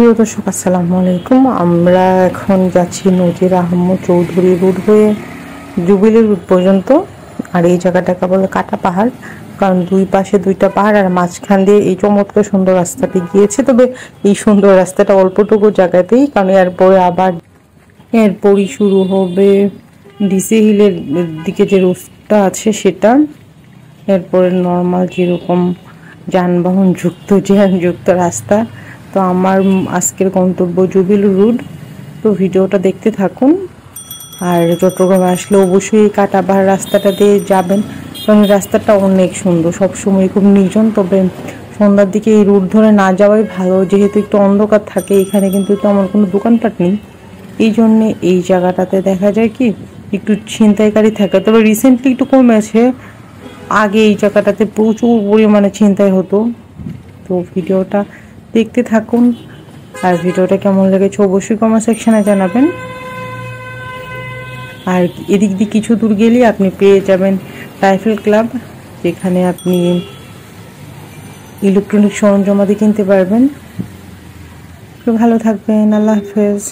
প্রিয় দর্শক, আসসালামু আলাইকুম। আমরা এখন যাচ্ছি নজির আহমদ চৌধুরী রোড হয়ে জুবিলি রোড পর্যন্ত। আর এই জায়গাটাকে বলে কাটা পাহাড়, কারণ দুই পাশে দুইটা পাহাড় আর মাঝখান দিয়ে এই চমৎকার সুন্দর রাস্তাটি গিয়েছে। তবে এই সুন্দর রাস্তাটা অল্পটুকু জায়গাতেই, কারণ এরপরই শুরু হবে ডিসি হিলের দিকে যে রোডটা আছে সেটা। এরপরে নর্মাল যেরকম যানবাহন যুক্ত রাস্তা। তো আমার আজকের গন্তব্য জুবিলি রোড। তো ভিডিওটা দেখতে থাকুন। আর চট্টগ্রামে আসলে অবশ্যই কাটা পাহাড় রাস্তাটা দিয়ে যাবেন, কারণ রাস্তাটা অনেক সুন্দর, সবসময় খুব নির্জন। তবে সন্ধ্যার দিকে এই রুট ধরে না যাওয়াই ভালো, যেহেতু একটু অন্ধকার থাকে। এখানে কিন্তু তেমন কোনো দোকানপাট নেই, এই জন্যে এই জায়গাটাতে দেখা যায় কি একটু ছিনতাইকারী থাকে। তবে রিসেন্টলি একটু কমেছে, আগে এই জায়গাটাতে প্রচুর পরিমাণে ছিনতাই হতো। তো ভিডিওটা দেখতে থাকুন, আর ভিডিওটা কেমন লেগেছে অবশ্যই কমেন্ট সেকশনে জানাবেন। আর এদিক দিয়ে কিছু দূর গেলেই আপনি পেয়ে যাবেন রাইফেল ক্লাব, যেখানে আপনি ইলেকট্রনিক সরঞ্জামাদি কিনতে পারবেন। ভালো থাকবেন, আল্লাহ হাফেজ।